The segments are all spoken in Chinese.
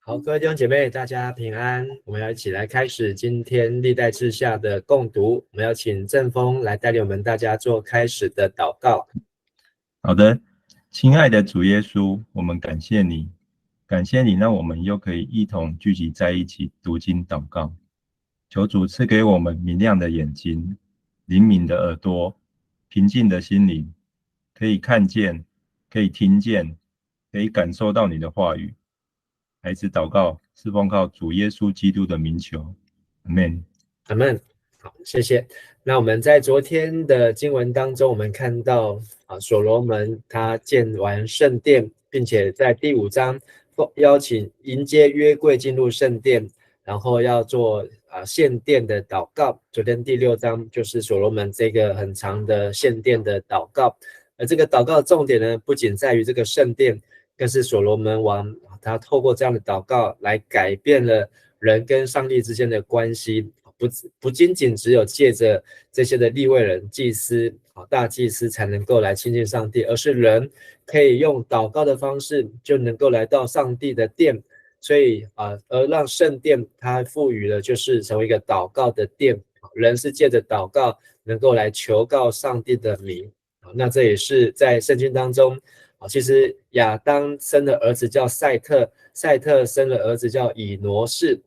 好，各位弟兄姐妹，大家平安。我们要一起来开始今天历代志下的共读。我们要请正风来带领我们大家做开始的祷告。好的，亲爱的主耶稣，我们感谢你，感谢你让我们又可以一同聚集在一起读经祷告。求主赐给我们明亮的眼睛、灵敏的耳朵、平静的心灵，可以看见，可以听见，可以感受到你的话语。孩子祷告是奉靠主耶稣基督的名求，阿们。阿们。好，谢谢。那我们在昨天的经文当中，我们看到所罗门他建完圣殿，并且在第5章邀请迎接约柜进入圣殿，然后要做献殿的祷告。昨天第6章就是所罗门这个很长的献殿的祷告。而这个祷告的重点呢，不仅在于这个圣殿，更是所罗门王他透过这样的祷告来改变了人跟上帝之间的关系。不仅仅只有借着这些的利未人、祭司、大祭司才能够来亲近上帝，而是人可以用祷告的方式就能够来到上帝的殿。所以而让圣殿它赋予了就是成为一个祷告的殿，人是借着祷告能够来求告上帝的名。那这也是在圣经当中，其实亚当生的儿子叫赛特，赛特生了儿子叫以挪士，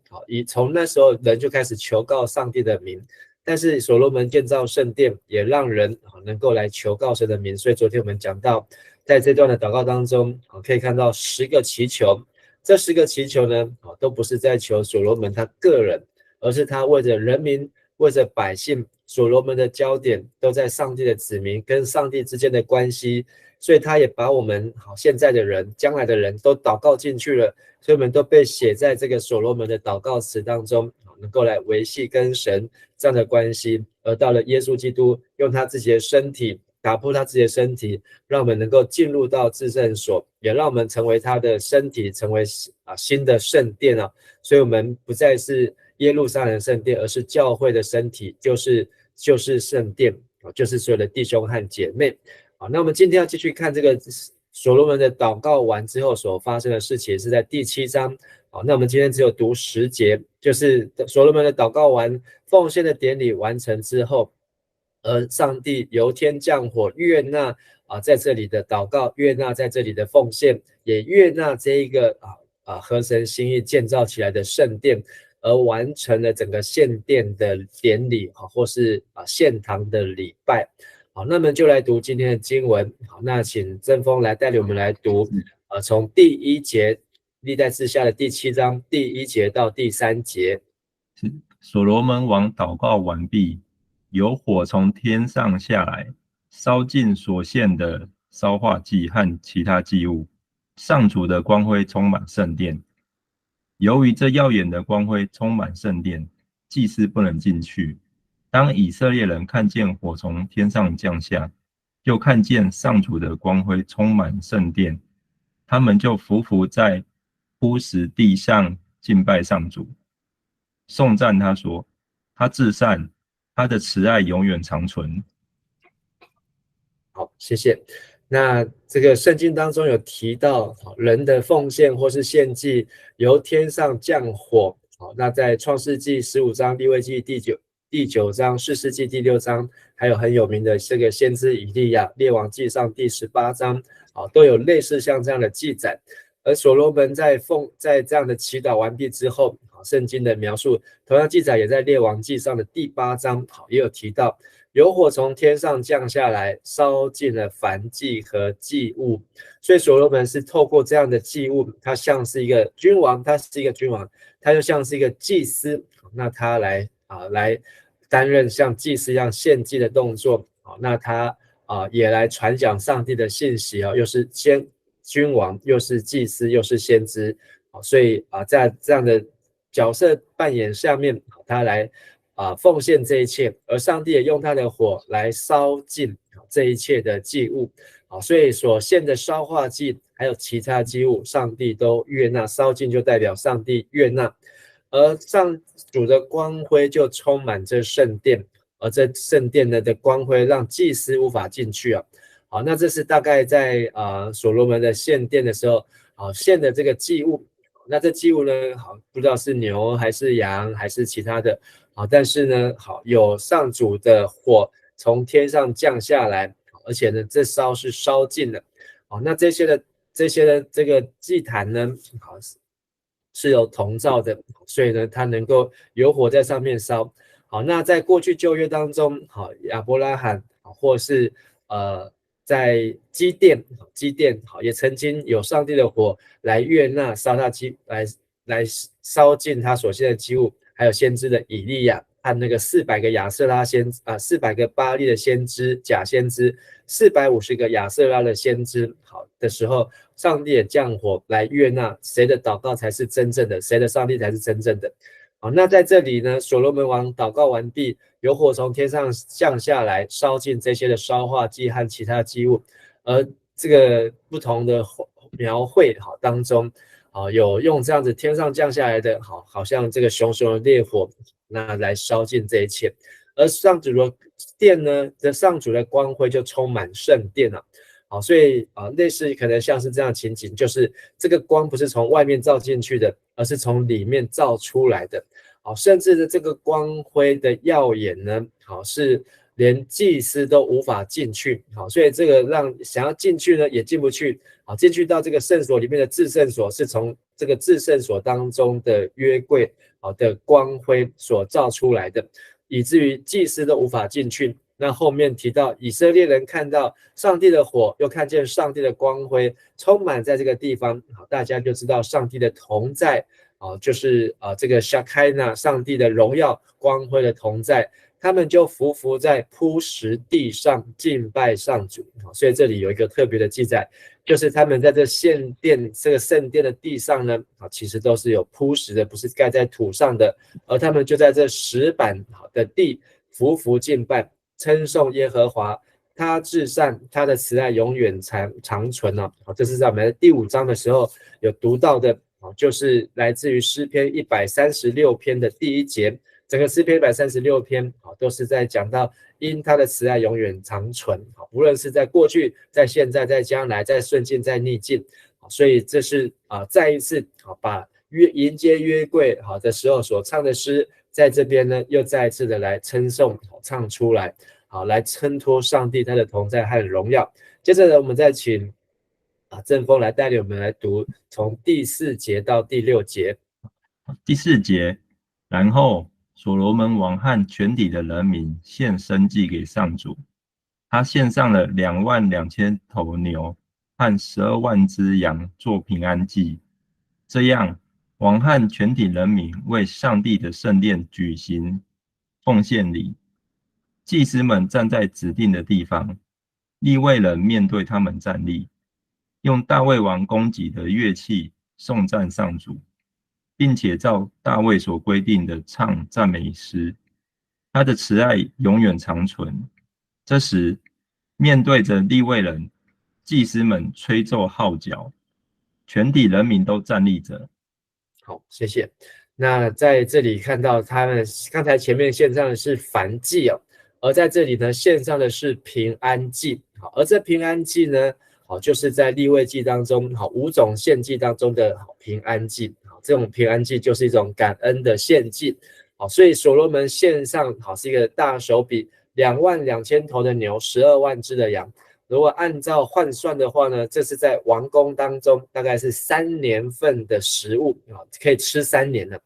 从那时候人就开始求告上帝的名。但是所罗门建造圣殿，也让人能够来求告神的名。所以昨天我们讲到，在这段的祷告当中，可以看到10个祈求。这10个祈求呢，都不是在求所罗门他个人，而是他为着人民，为着百姓。所罗门的焦点都在上帝的子民跟上帝之间的关系，所以他也把我们现在的人、将来的人都祷告进去了，所以我们都被写在这个所罗门的祷告词当中，能够来维系跟神这样的关系。而到了耶稣基督，用他自己的身体打破他自己的身体，让我们能够进入到至圣所，也让我们成为他的身体，成为新的圣殿啊。所以我们不再是耶路撒冷圣殿，而是教会的身体，就是圣殿，就是所有的弟兄和姐妹。好，那我们今天要继续看这个所罗门的祷告完之后所发生的事情，是在第7章。好，那我们今天只有读10节，就是所罗门的祷告完，奉献的典礼完成之后，而上帝由天降火悦纳在这里的祷告，悦纳在这里的奉献，也悦纳这一个合神心意建造起来的圣殿，而完成了整个献殿的典礼，或是献堂的礼拜。好，那么就来读今天的经文。好，那请正风来带领我们来读从第1节历代志下的第7章第1节到第3节。所罗门王祷告完毕，有火从天上下来，烧尽所献的烧化祭和其他祭物，上主的光辉充满圣殿。由于这耀眼的光辉充满圣殿，祭司不能进去。当以色列人看见火从天上降下，又看见上主的光辉充满圣殿，他们就匍匐在铺石地上敬拜上主，颂赞他说：他至善，他的慈爱永远长存。好，谢谢。那这个圣经当中有提到人的奉献或是献祭由天上降火。那在创世纪15章、利未记第9章、士师记第6章，还有很有名的这个先知以利亚，列王记上第18章，都有类似像这样的记载。而所罗门在这样的祈祷完毕之后，圣经的描述同样记载也在列王记上的第8章，也有提到有火从天上降下来，烧尽了燔祭和祭物。所以所罗门是透过这样的祭物，他像是一个君王，他就像是一个祭司，那他来担任像祭司一样献祭的动作。那他也来传讲上帝的信息，又是君王，又是祭司，又是先知。所以在这样的角色扮演下面，他来奉献这一切，而上帝也用他的火来烧尽这一切的祭物。所以所献的烧化祭还有其他祭物，上帝都悦纳，烧尽就代表上帝悦纳。而上主的光辉就充满这圣殿，而这圣殿的光辉让祭司无法进去。好，那这是大概在所罗门的献殿的时候献的这个祭物。那这祭物呢，好，不知道是牛还是羊还是其他的，好，但是呢，好，有上主的火从天上降下来，而且呢，这烧是烧尽了，好，那这些的这个祭坛呢，好，是有铜造的，所以呢，它能够有火在上面烧。好，那在过去旧约当中，好，亚伯拉罕或是在基甸好，也曾经有上帝的火来悦纳烧他来烧尽他所献的祭物，还有先知的以利亚和那个400个亚瑟拉400个巴利的先知假先知，450个亚瑟拉的先知，好的时候，上帝也降火来悦纳谁的祷告才是真正的，谁的上帝才是真正的。好，那在这里呢，所罗门王祷告完毕，有火从天上降下来，烧尽这些的烧化祭和其他祭物。而这个不同的描绘好当中，好有用这样子天上降下来的，好像这个熊熊的烈火，那来烧尽这一切。而上主的殿呢，上主的光辉就充满圣殿了。好，所以类似可能像是这样的情景，就是这个光不是从外面照进去的，而是从里面照出来的。好，甚至呢，这个光辉的耀眼呢，好是连祭司都无法进去。好，所以这个让想要进去呢，也进不去。好，进去到这个圣所里面的至圣所，是从这个至圣所当中的约柜好的光辉所照出来的，以至于祭司都无法进去。那后面提到以色列人看到上帝的火，又看见上帝的光辉充满在这个地方，好，大家就知道上帝的同在，就是这个夏开纳上帝的荣耀光辉的同在，他们就伏在铺石地上敬拜上主。所以这里有一个特别的记载，就是他们在这这个圣殿的地上呢，其实都是有铺石的，不是盖在土上的，而他们就在这石板的地伏敬拜。称颂耶和华，他至善，他的慈爱永远长存。这是在我们第5章的时候有读到的，就是来自于诗篇136篇的第1节。整个诗篇136篇都是在讲到因他的慈爱永远长存，无论是在过去、在现在、在将来、在顺境、在逆境。所以这是再一次把迎接约柜的时候所唱的诗，在这边呢又再一次的来称颂唱出来，好，来衬托上帝他的同在和荣耀。接着呢，我们再请正风来带领我们来读从第4节到第6节。第4节，然后所罗门王和全体的人民献牲祭给上主，他献上了22000头牛和12万只羊做平安祭。这样，王和全体人民为上帝的圣殿举行奉献礼。祭司们站在指定的地方，利未人面对他们站立，用大卫王供给的乐器颂赞上主，并且照大卫所规定的唱赞美诗。他的慈爱永远长存。这时，面对着利未人，祭司们吹奏号角，全体人民都站立着。好，谢谢。那在这里看到他们刚才前面献上的是燔祭而在这里呢献上的是平安祭。好，而这平安祭呢，就是在利未记当中5种献祭当中的平安祭。这种平安祭就是一种感恩的献祭。好，所以所罗门献上是一个大手笔，22000头的牛，12万只的羊。如果按照换算的话呢，这是在王宫当中大概是3年份的食物可以吃3年了。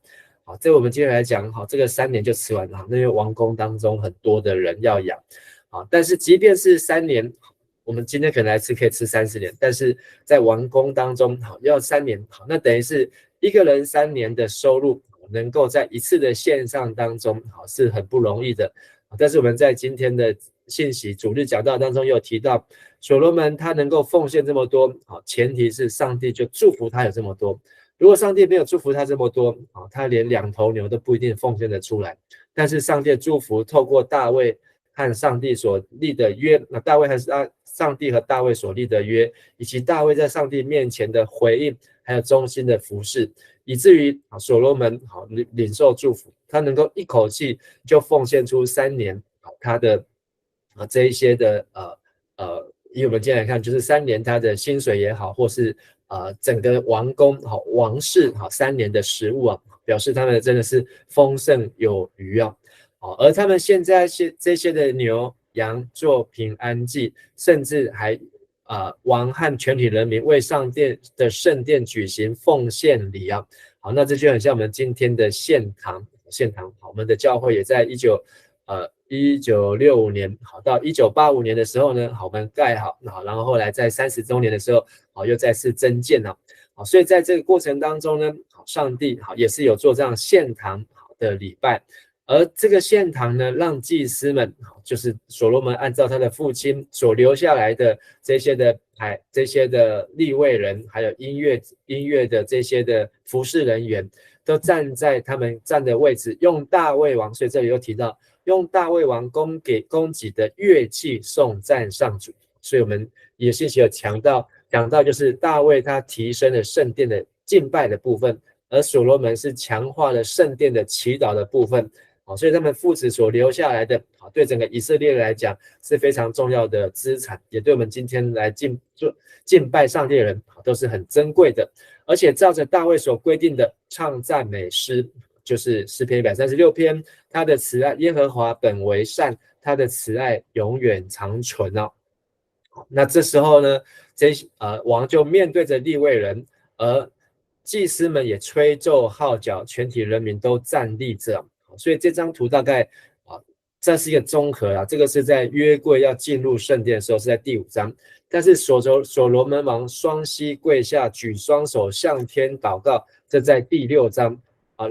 好，这我们今天来讲这个3年就吃完了，因为王宫当中很多的人要养。好，但是即便是3年，我们今天可能来吃可以吃30年，但是在王宫当中要3年，那等于是一个人3年的收入能够在一次的献上当中是很不容易的。但是我们在今天的信息主日讲道当中又提到，所罗门他能够奉献这么多，前提是上帝就祝福他有这么多。如果上帝没有祝福他这么多，他连2头牛都不一定奉献得出来。但是上帝的祝福透过大卫和上帝所立的约，大卫和上帝和大卫所立的约，以及大卫在上帝面前的回应，还有忠心的服事，以至于所罗门领受祝福，他能够一口气就奉献出3年他的这一些的以我们今天来看，就是3年他的薪水也好，或是整个王宫王室3年的食物表示他们真的是丰盛有余而他们现在这些的牛羊做平安祭，甚至还王和全体人民为上帝的圣殿举行奉献礼好，那这就很像我们今天的献堂。好，我们的教会也在1965年好到1985年的时候呢，好我们盖好，然后后来在30周年的时候，好又再次增建好，所以在这个过程当中呢，好上帝好也是有做这样献堂的礼拜。而这个献堂呢，让祭司们，就是所罗门按照他的父亲所留下来的这些的利未人，还有音乐的这些的服侍人员，都站在他们站的位置，用大卫王，所以这里又提到用大卫王供给的乐器颂赞上主。所以我们也信息有讲到，就是大卫他提升了圣殿的敬拜的部分，而所罗门是强化了圣殿的祈祷的部分。所以他们父子所留下来的，对整个以色列来讲是非常重要的资产，也对我们今天来敬拜上帝的人都是很珍贵的。而且照着大卫所规定的唱赞美诗，就是诗篇136篇，他的慈爱耶和华本为善，他的慈爱永远长存那这时候呢，王就面对着利未人，而祭司们也吹奏号角，全体人民都站立着。所以这张图大概这是一个综合这个是在约柜要进入圣殿的时候，是在第5章。但是所罗门王双膝跪下，举双手向天祷告，这在第6章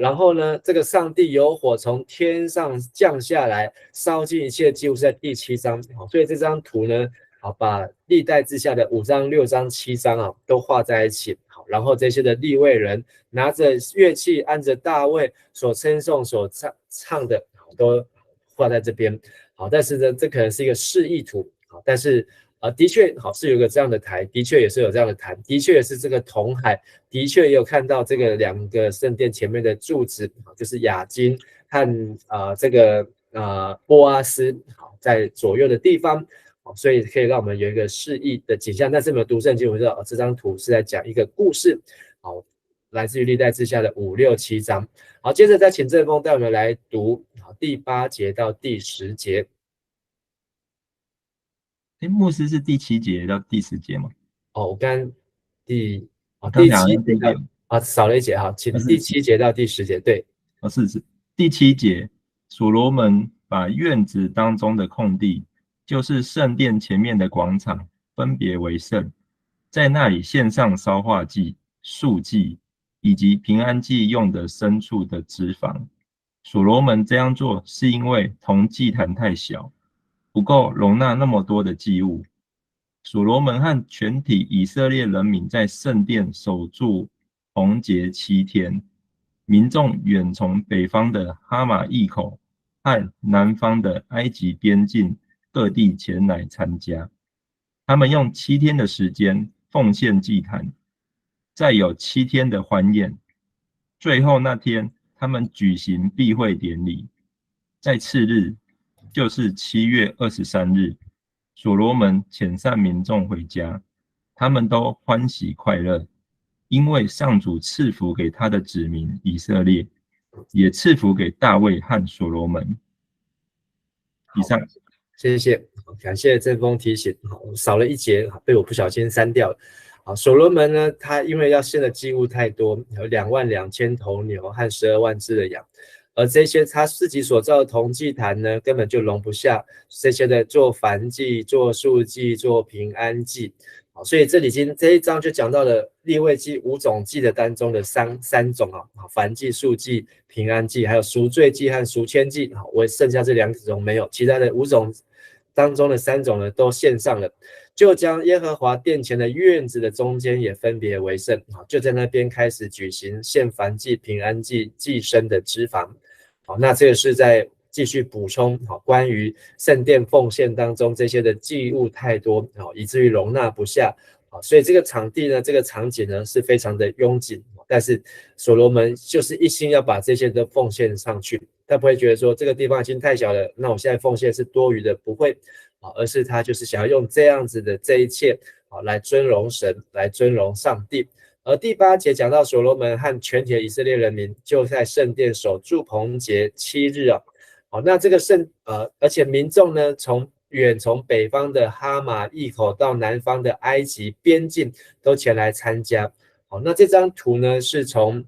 然后呢，这个上帝有火从天上降下来，烧尽一切祭物，是在第7章。所以这张图呢，把历代志下的5章、6章、7章都画在一起。然后这些的利未人拿着乐器，按着大卫所称颂所唱的都画在这边。好，但是呢，这可能是一个示意图。好，但是的确是有一个这样的台，的确也是有这样的坛，的确也是这个铜海，的确也有看到这个2个圣殿前面的柱子，就是亚金和这个波阿斯在左右的地方。所以可以让我们有一个示意的景象。但是我们读圣经，我们知道这张图是在讲一个故事，好，来自于历代志下的5、6、7章。好，接着再请正风带我们来读第8节到第10节。牧师是第7节到第10节吗？我刚第7节少了一节请第7节到第10节。对，是第7节，所罗门把院子当中的空地，就是圣殿前面的广场，分别为圣，在那里献上烧化祭、素祭以及平安祭用的牲畜的脂肪。所罗门这样做是因为铜祭坛太小，不够容纳那么多的祭物。所罗门和全体以色列人民在圣殿守住红节7天，民众远从北方的哈马隘口和南方的埃及边境各地前来参加。他们用7天的时间奉献祭坛，再有7天的欢宴。最后那天，他们举行避会典礼。在次日，就是7月23日，所罗门遣散民众回家，他们都欢喜快乐，因为上主赐福给他的子民以色列，也赐福给大卫和所罗门。以上。谢谢，感谢正风提醒，少了一节被我不小心删掉了。所罗门呢，他因为要献的祭物太多，有22000头牛和12万只的羊，而这些他自己所造的铜祭坛呢，根本就容不下这些的做燔祭、做素祭、做平安祭。所以这里这一章就讲到了利未记5种祭的当中的三种燔祭、素祭、平安祭，还有赎罪祭和赎愆祭。我剩下这2种没有，其他的5种当中的3种呢都献上了，就将耶和华殿前的院子的中间也分别为圣，就在那边开始举行献燔祭、平安祭、祭牲的脂肪。那这个是在继续补充关于圣殿奉献当中这些的祭物太多以至于容纳不下，所以这个场地呢，这个场景呢是非常的拥挤，但是所罗门就是一心要把这些都奉献上去，他不会觉得说这个地方已经太小了，那我现在奉献是多余的，不会，而是他就是想要用这样子的这一切来尊荣神，来尊荣上帝。而第8节讲到所罗门和全体以色列人民就在圣殿守住棚节7日那这个而且民众呢从北方的哈马隘口到南方的埃及边境都前来参加。那这张图呢是从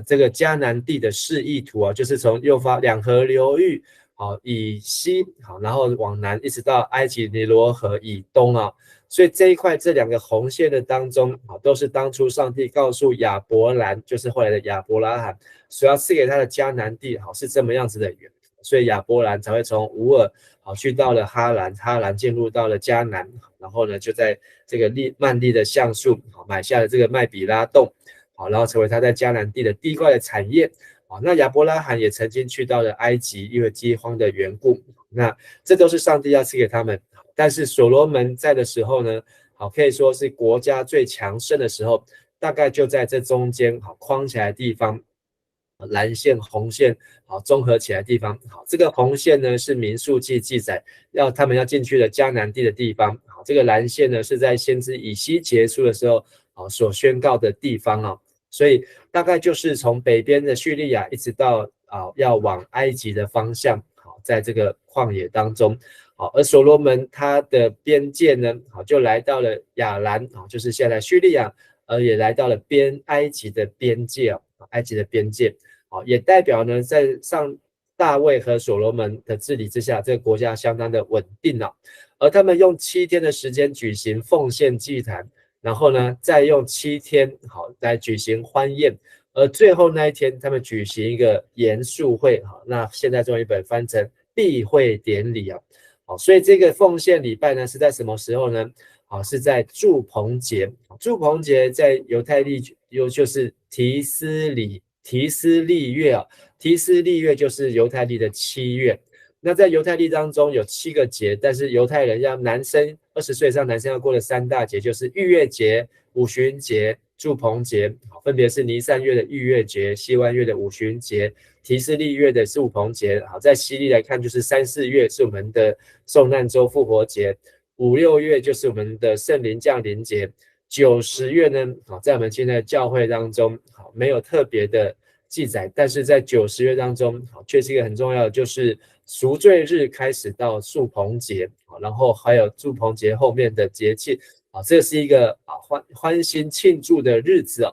这个迦南地的示意图就是从幼发两河流域以西然后往南一直到埃及尼罗河以东所以这一块这2个红线的当中都是当初上帝告诉亚伯兰，就是后来的亚伯拉罕所要赐给他的迦南地是这么样子的缘，所以亚伯兰才会从乌尔去到了哈兰，哈兰进入到了迦南，然后呢就在这个曼利的橡树买下了这个麦比拉洞，然后成为他在迦南地的第1块的产业。那亚伯拉罕也曾经去到了埃及，因为饥荒的缘故，那这都是上帝要赐给他们。但是所罗门在的时候呢，可以说是国家最强盛的时候，大概就在这中间框起来的地方，蓝线红线综合起来的地方。这个红线呢是民数记记载他们要进去的迦南地的地方，这个蓝线呢是在先知以西结束的时候所宣告的地方所以大概就是从北边的叙利亚一直到要往埃及的方向在这个旷野当中而所罗门他的边界呢就来到了亚兰就是现在叙利亚，也来到了埃及的边界埃及的边界也代表呢在大卫和所罗门的治理之下，这个国家相当的稳定而他们用7天的时间举行奉献祭坛，然后呢再用7天来举行欢宴，而最后那一天他们举行一个严肃会那现在中文译本翻成闭会典礼所以这个奉献礼拜呢是在什么时候呢是在住棚节。住棚节在犹太历就是提斯利月提斯利月就是犹太历的7月。那在犹太历当中有7个节，但是犹太人要男生20岁以上男生要过的3大节，就是逾越节、五旬节、住棚节，分别是尼散月的逾越节、西湾月的五旬节、提斯利月的住棚节。在西历来看，就是3、4月是我们的受难周复活节，5、6月就是我们的圣灵降临节，9、10月呢，在我们现在的教会当中没有特别的记载，但是在9、10月当中却是一个很重要的，就是赎罪日开始到住棚节，然后还有住棚节后面的节气这是一个欢欣庆祝的日子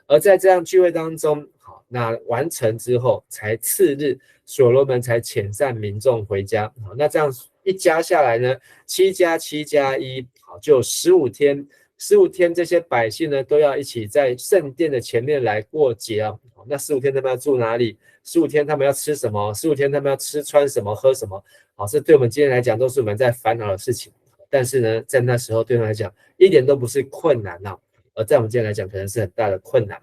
而在这样聚会当中那完成之后才次日所罗门才遣散民众回家那这样一加下来呢7加7加1就15天，15天这些百姓呢都要一起在圣殿的前面来过节那15天他们要住哪里？15天他们要吃什么？15天他们要吃穿什么喝什么这对我们今天来讲都是我们在烦恼的事情，但是呢在那时候对他们来讲一点都不是困难而在我们今天来讲可能是很大的困难。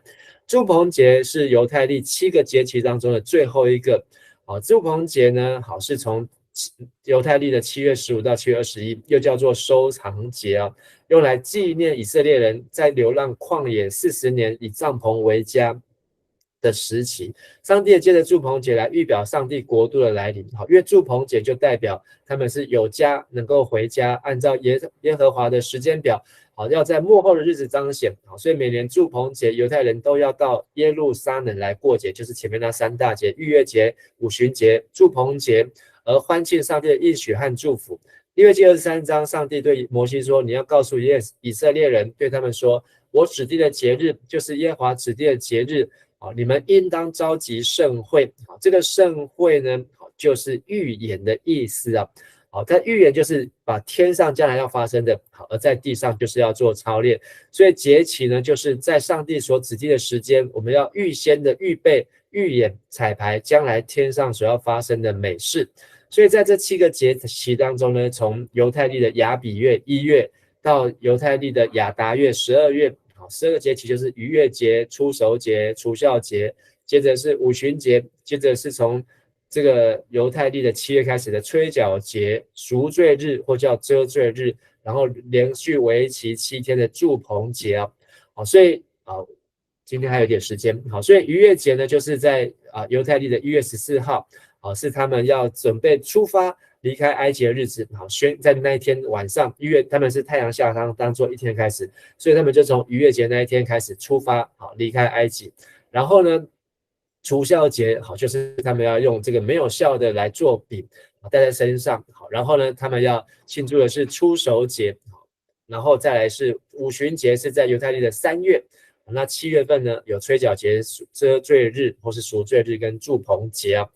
住棚节是犹太历7个节期当中的最后一个住棚节呢是从犹太历的7月15到7月21，又叫做收藏节用来纪念以色列人在流浪旷野40年以帐篷为家的时期。上帝也借着住棚节来预表上帝国度的来临因为住棚节就代表他们是有家能够回家，按照耶和华的时间表要在末后的日子彰显所以每年住棚节犹太人都要到耶路撒冷来过节，就是前面那3大节，逾越节、五旬节、住棚节，而欢庆上帝的应许和祝福。利未记23章，上帝对摩西说，你要告诉以色列人，对他们说，我指定的节日就是耶和华指定的节日你们应当召集盛会这个盛会呢就是预言的意思它预言就是把天上将来要发生的而在地上就是要做操练，所以节期呢就是在上帝所指定的时间，我们要预先的预备预演彩排将来天上所要发生的美事。所以在这7个节期当中呢，从犹太历的亚比月1月到犹太历的亚达月12月，12个节期就是逾越节、初熟节、除酵节，接着是五旬节，接着是从这个犹太历的7月开始的吹角节、赎罪日或叫遮罪日，然后连续为期7天的住棚节所以今天还有点时间所以逾越节呢就是在犹太历的1月14号是他们要准备出发离开埃及的日子，好，在那一天晚上，他们是太阳下当做一天开始，所以他们就从逾越节那一天开始出发，好，离开埃及。然后呢，除酵节，好，就是他们要用这个没有酵的来做饼，带在身上，好，然后呢，他们要庆祝的是初熟节，然后再来是五旬节，是在犹太历的3月。那7月份呢，有吹角节、遮罪日或是赎罪日跟住棚节啊，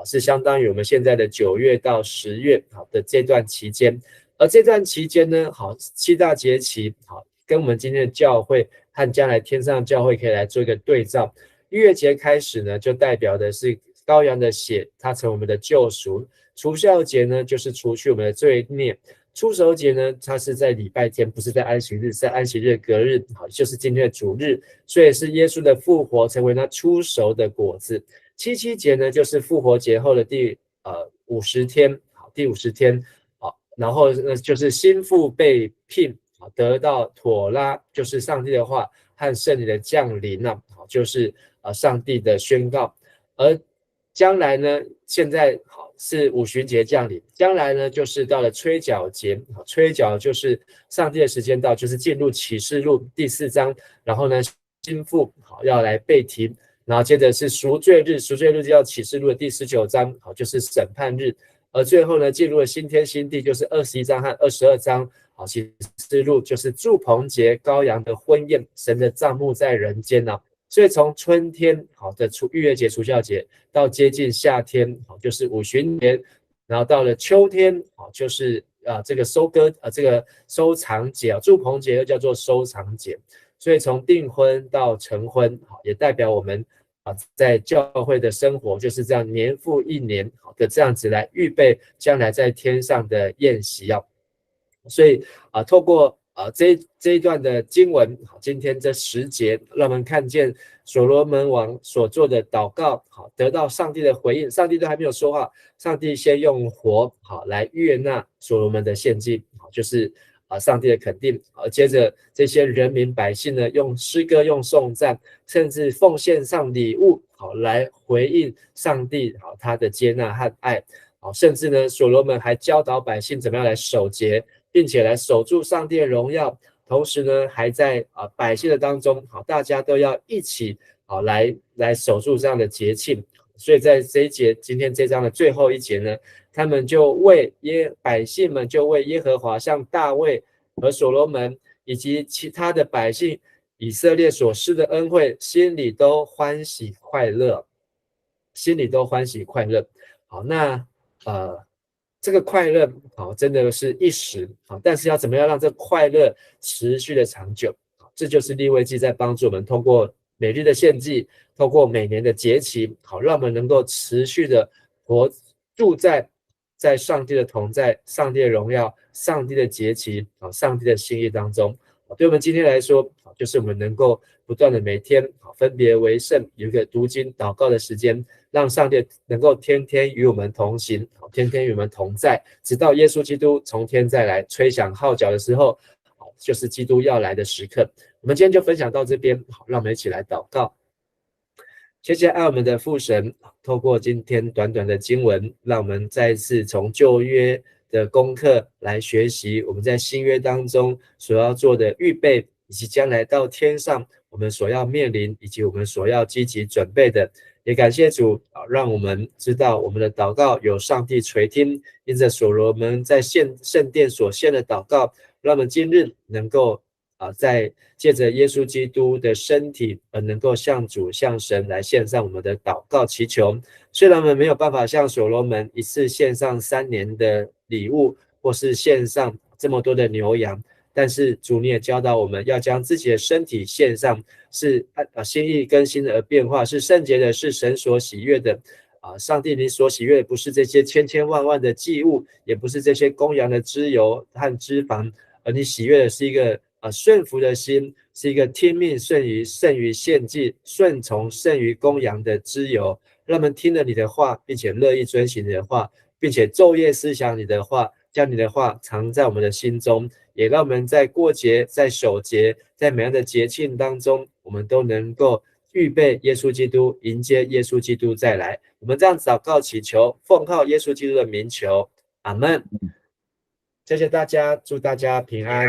是相当于我们现在的9月到10月好的这段期间。而这段期间呢，好7大节期，好跟我们今天的教会和将来天上的教会可以来做一个对照。逾越节开始呢，就代表的是羔羊的血，它成为我们的救赎；除酵节呢，就是除去我们的罪孽。初熟节呢，它是在礼拜天，不是在安息日，在安息日隔日，好，就是今天的主日，所以是耶稣的复活成为那初熟的果子。七节呢，就是复活节后的第50天，好，第50天，好，然后呢就是心腹被聘，好，得到妥拉，就是上帝的话和圣灵的降临啊，好，就是上帝的宣告。而将来呢，现在好。是五旬节降临，将来呢就是到了吹角节，吹角就是上帝的时间到，就是进入启示录第4章，然后呢心腹好要来被提，然后接着是赎罪日，赎罪日就要启示录的第19章，好就是审判日，而最后呢进入了新天新地，就是21章和22章，好启示录就是住棚节，羔羊的婚宴，神的帐幕在人间啊。所以从春天好的逾越节、除酵节，到接近夏天好就是五旬节，然后到了秋天好就是这个这个收藏节住棚节又叫做收藏节。所以从订婚到成婚好也代表我们在教会的生活就是这样年复一年好的这样子来预备将来在天上的宴席啊。所以透过这一段的经文，今天这10节，让我们看见所罗门王所做的祷告，得到上帝的回应。上帝都还没有说话，上帝先用火来悦纳所罗门的献祭，就是上帝的肯定。接着这些人民百姓呢，用诗歌、用颂赞，甚至奉献上礼物，来回应上帝他的接纳和爱。甚至呢，所罗门还教导百姓怎么样来守节，并且来守住上帝的荣耀，同时呢，还在百姓的当中，大家都要一起来守住这样的节庆。所以在这一节，今天这章的最后一节呢，他们就百姓们就为耶和华向大卫和所罗门以及其他的百姓以色列所施的恩惠，心里都欢喜快乐，心里都欢喜快乐。好，那这个快乐真的是一时，但是要怎么样让这快乐持续的长久，这就是利未记在帮助我们通过每日的献祭，透过每年的节期，让我们能够持续的住在上帝的同在、上帝的荣耀、上帝的节期、上帝的心意当中。对我们今天来说，就是我们能够不断的每天分别为圣，有一个读经祷告的时间，让上帝能够天天与我们同行，天天与我们同在，直到耶稣基督从天再来吹响号角的时候，就是基督要来的时刻。我们今天就分享到这边，让我们一起来祷告。谢谢爱我们的父神，透过今天短短的经文，让我们再次从旧约的功课来学习我们在新约当中所要做的预备，以及将来到天上我们所要面临以及我们所要积极准备的。也感谢主让我们知道我们的祷告有上帝垂听，因着所罗门在圣殿所献的祷告，让我们今日能够在借着耶稣基督的身体能够向主向神来献上我们的祷告祈求。虽然我们没有办法像所罗门一次献上3年的礼物，或是献上这么多的牛羊，但是主你也教导我们要将自己的身体献上，是心意更新而变化，是圣洁的，是神所喜悦的。上帝你所喜悦的不是这些千万的祭物，也不是这些公羊的脂油和脂肪，而你喜悦的是一个顺服的心，是一个听命胜于献祭，顺从胜于公羊的脂油。让我们听了你的话，并且乐意遵行你的话，并且昼夜思想你的话，将你的话藏在我们的心中，也让我们在过节、在守节、在每样的节庆当中，我们都能够预备耶稣基督，迎接耶稣基督再来。我们这样祷告祈求，奉靠耶稣基督的名求，阿门。谢谢大家，祝大家平安。